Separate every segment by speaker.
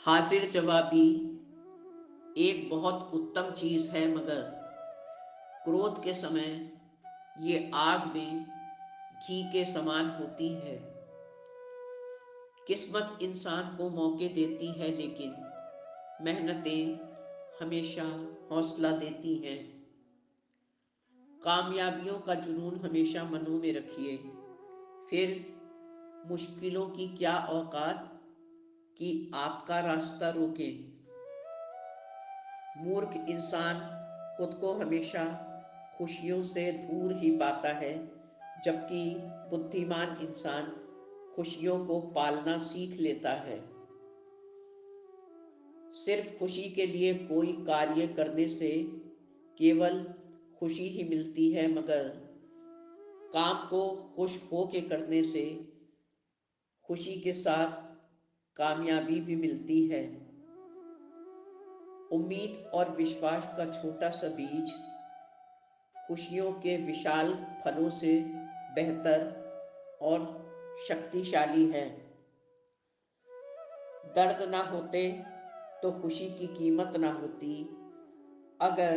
Speaker 1: हाजिर जवाबी एक बहुत उत्तम चीज है, मगर क्रोध के समय ये आग में घी के समान होती है। किस्मत इंसान को मौके देती है, लेकिन मेहनतें हमेशा हौसला देती हैं। कामयाबियों का जुनून हमेशा मनों में रखिए, फिर मुश्किलों की क्या औकात कि आपका रास्ता रोके। मूर्ख इंसान खुद को हमेशा खुशियों से दूर ही पाता है, जबकि बुद्धिमान इंसान खुशियों को पालना सीख लेता है। सिर्फ खुशी के लिए कोई कार्य करने से केवल खुशी ही मिलती है, मगर काम को खुश हो के करने से खुशी के साथ कामयाबी भी मिलती है। उम्मीद और विश्वास का छोटा सा बीज खुशियों के विशाल फलों से बेहतर और शक्तिशाली है। दर्द ना होते तो खुशी की कीमत ना होती। अगर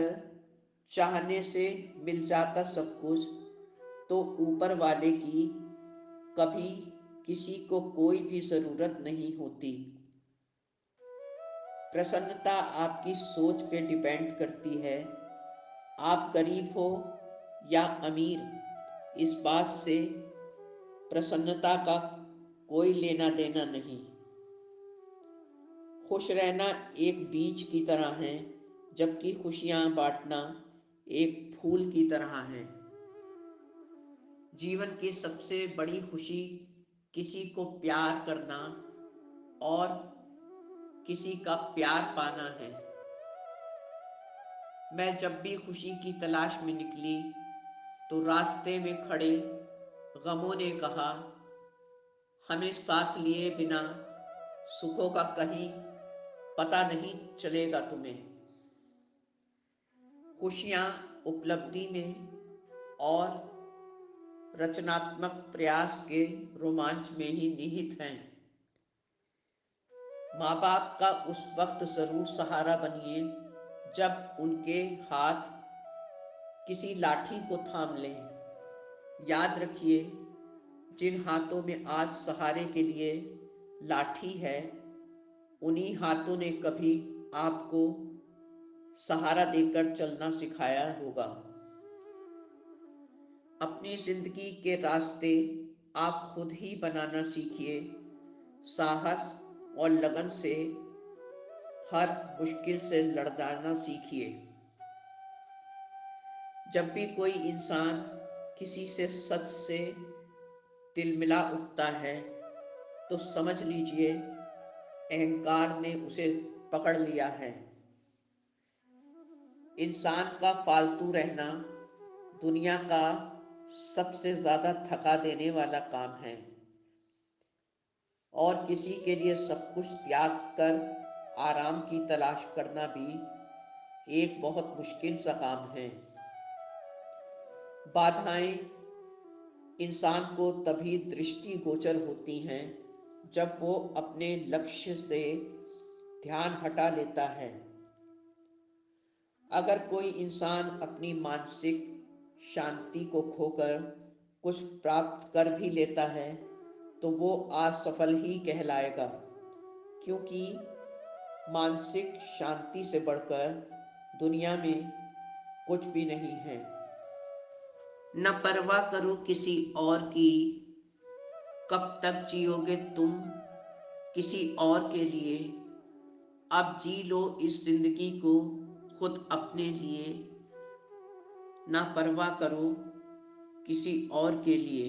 Speaker 1: चाहने से मिल जाता सब कुछ, तो ऊपर वाले की कभी किसी को कोई भी जरूरत नहीं होती। प्रसन्नता आपकी सोच पे डिपेंड करती है। आप गरीब हो या अमीर, इस बात से प्रसन्नता का कोई लेना देना नहीं। खुश रहना एक बीज की तरह है, जबकि खुशियां बांटना एक फूल की तरह है। जीवन की सबसे बड़ी खुशी किसी को प्यार करना और किसी का प्यार पाना है। मैं जब भी खुशी की तलाश में निकली, तो रास्ते में खड़े गमों ने कहा, हमें साथ लिए बिना सुखों का कहीं पता नहीं चलेगा तुम्हें। खुशियाँ उपलब्धि में और रचनात्मक प्रयास के रोमांच में ही निहित हैं। माँ बाप का उस वक्त जरूर सहारा बनिए जब उनके हाथ किसी लाठी को थाम लें। याद रखिए, जिन हाथों में आज सहारे के लिए लाठी है, उन्हीं हाथों ने कभी आपको सहारा देकर चलना सिखाया होगा। अपनी जिंदगी के रास्ते आप खुद ही बनाना सीखिए। साहस और लगन से हर मुश्किल से लड़ना सीखिए। जब भी कोई इंसान किसी से सच से दिल मिला उठता है, तो समझ लीजिए अहंकार ने उसे पकड़ लिया है। इंसान का फालतू रहना दुनिया का सबसे ज्यादा थका देने वाला काम है, और किसी के लिए सब कुछ त्याग कर आराम की तलाश करना भी एक बहुत मुश्किल सा काम है। बाधाएं इंसान को तभी दृष्टिगोचर होती हैं जब वो अपने लक्ष्य से ध्यान हटा लेता है। अगर कोई इंसान अपनी मानसिक शांति को खोकर कुछ प्राप्त कर भी लेता है, तो वो असफल ही कहलाएगा, क्योंकि मानसिक शांति से बढ़कर दुनिया में कुछ भी नहीं है। न परवाह करो किसी और की, कब तक जियोगे तुम किसी और के लिए। अब जी लो इस जिंदगी को खुद अपने लिए, ना परवाह करो किसी और के लिए।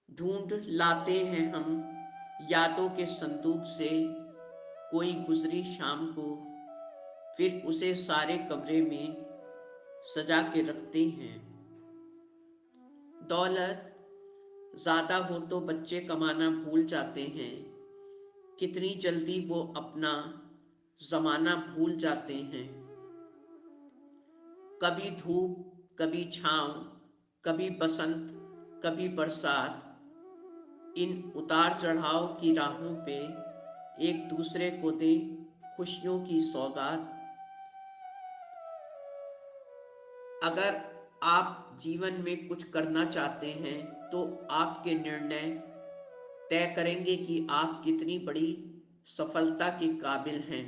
Speaker 1: ढूंढ लाते हैं हम यादों के संदूक से कोई गुजरी शाम को, फिर उसे सारे कमरे में सजा के रखते हैं। दौलत ज्यादा हो तो बच्चे कमाना भूल जाते हैं, कितनी जल्दी वो अपना जमाना भूल जाते हैं। कभी धूप, कभी छांव, कभी बसंत, कभी बरसात, इन उतार चढ़ाव की राहों पे एक दूसरे को दें खुशियों की सौगात। अगर आप जीवन में कुछ करना चाहते हैं तो आपके निर्णय तय करेंगे कि आप कितनी बड़ी सफलता के काबिल हैं।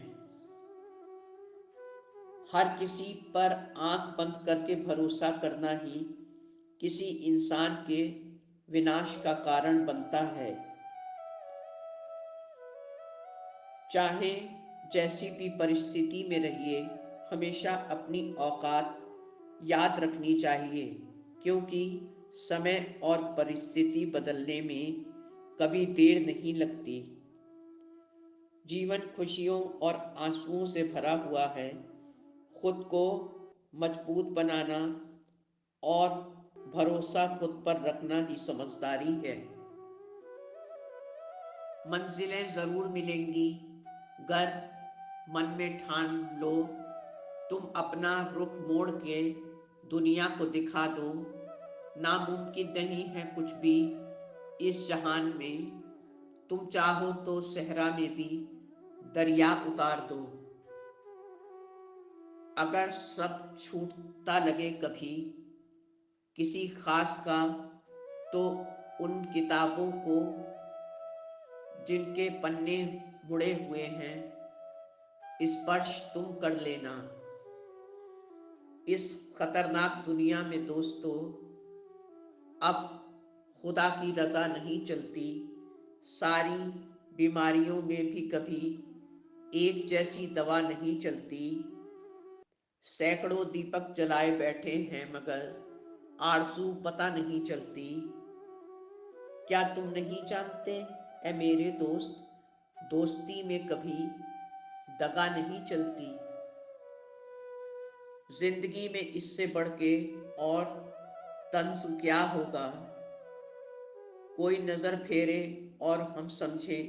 Speaker 1: हर किसी पर आंख बंद करके भरोसा करना ही किसी इंसान के विनाश का कारण बनता है। चाहे जैसी भी परिस्थिति में रहिए, हमेशा अपनी औकात याद रखनी चाहिए, क्योंकि समय और परिस्थिति बदलने में कभी देर नहीं लगती। जीवन खुशियों और आंसुओं से भरा हुआ है। खुद को मजबूत बनाना और भरोसा खुद पर रखना ही समझदारी है। मंजिलें जरूर मिलेंगी, गर मन में ठान लो। तुम अपना रुख मोड़ के दुनिया को दिखा दो। नामुमकिन नहीं है कुछ भी इस जहान में। तुम चाहो तो सहरा में भी दरिया उतार दो। अगर सब छूटता लगे कभी किसी खास का, तो उन किताबों को जिनके पन्ने मुड़े हुए हैं स्पर्श तुम कर लेना। इस खतरनाक दुनिया में दोस्तों, अब खुदा की रजा नहीं चलती। सारी बीमारियों में भी कभी एक जैसी दवा नहीं चलती। सैकड़ों दीपक जलाए बैठे हैं मगर आरज़ू पता नहीं चलती। क्या तुम नहीं जानते ऐ मेरे दोस्त, दोस्ती में कभी दगा नहीं चलती। जिंदगी में इससे बढ़ के और तंज क्या होगा। कोई नजर फेरे और हम समझें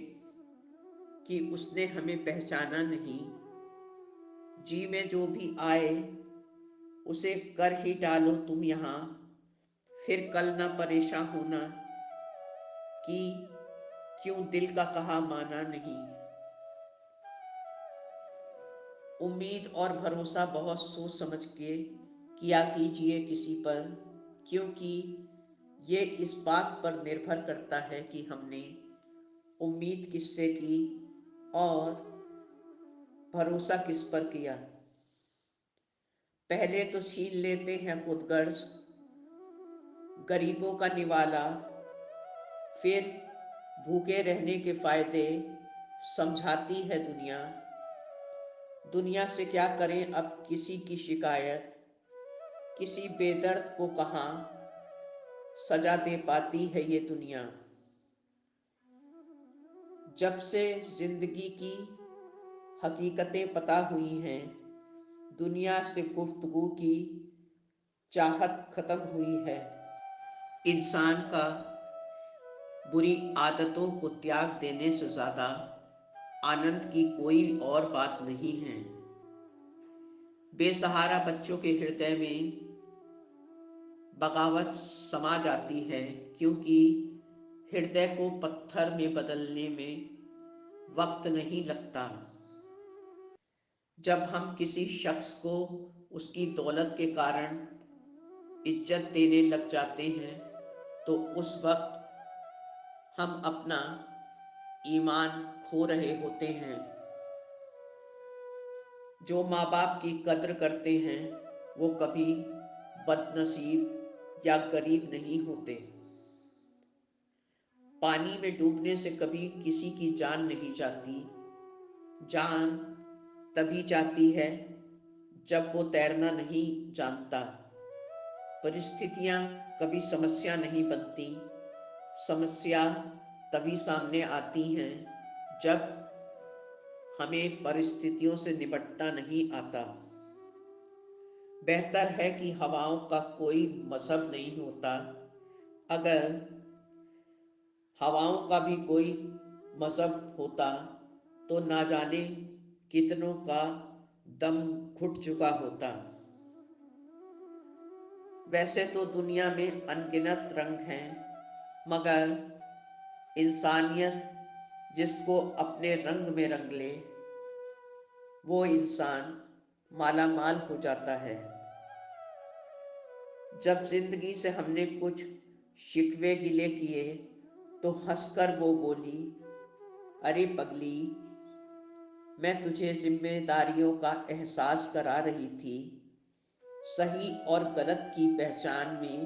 Speaker 1: कि उसने हमें पहचाना नहीं। जी में जो भी आए उसे कर ही डालो तुम यहाँ। फिर कल ना परेशान होना कि क्यों दिल का कहा माना नहीं। उम्मीद और भरोसा बहुत सोच समझ के किया कीजिए किसी पर, क्योंकि ये इस बात पर निर्भर करता है कि हमने उम्मीद किससे की और भरोसा किस पर किया। पहले तो छीन लेते हैं खुद गर्ज, गरीबों का निवाला। फिर भूखे रहने के फायदे समझाती है दुनिया। दुनिया से क्या करें अब किसी की शिकायत, किसी बेदर्द को कहाँ सजा दे पाती है ये दुनिया। जब से जिंदगी की हकीकतें पता हुई हैं, दुनिया से गुफ्तगू की चाहत खत्म हुई है। इंसान का बुरी आदतों को त्याग देने से ज्यादा आनंद की कोई और बात नहीं है। बेसहारा बच्चों के हृदय में बगावत समा जाती है, क्योंकि हृदय को पत्थर में बदलने में वक्त नहीं लगता। जब हम किसी शख्स को उसकी दौलत के कारण इज्जत देने लग जाते हैं, तो उस वक्त हम अपना ईमान खो रहे होते हैं। जो माँ बाप की कद्र करते हैं वो कभी बदनसीब या गरीब नहीं होते। पानी में डूबने से कभी किसी की जान नहीं जाती। जान तभी जाती है जब वो तैरना नहीं जानता। परिस्थितियाँ कभी समस्या नहीं बनती। समस्या तभी सामने आती हैं जब हमें परिस्थितियों से निपटना नहीं आता। बेहतर है कि हवाओं का कोई मजहब नहीं होता। अगर हवाओं का भी कोई मजहब होता तो ना जाने कितनों का दम घुट चुका होता। वैसे तो दुनिया में अनगिनत रंग हैं, मगर इंसानियत जिसको अपने रंग में रंग ले, वो इंसान माला माल हो जाता है। जब जिंदगी से हमने कुछ शिकवे गिले किए तो हंसकर वो बोली, अरे पगली, मैं तुझे जिम्मेदारियों का एहसास करा रही थी, सही और गलत की पहचान में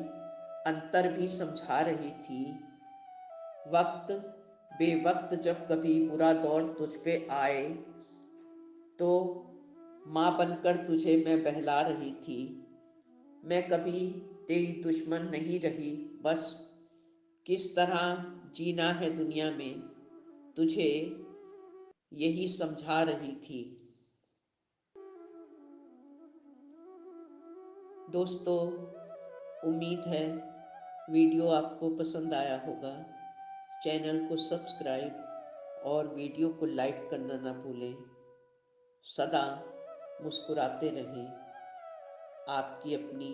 Speaker 1: अंतर भी समझा रही थी। वक्त बेवक्त जब कभी बुरा दौर तुझ पे आए तो माँ बनकर तुझे मैं बहला रही थी। मैं कभी तेरी दुश्मन नहीं रही, बस किस तरह जीना है दुनिया में तुझे यही समझा रही थी। दोस्तों, उम्मीद है वीडियो आपको पसंद आया होगा। चैनल को सब्सक्राइब और वीडियो को लाइक करना ना भूलें। सदा मुस्कुराते रहें। आपकी अपनी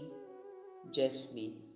Speaker 1: जैस्मीन।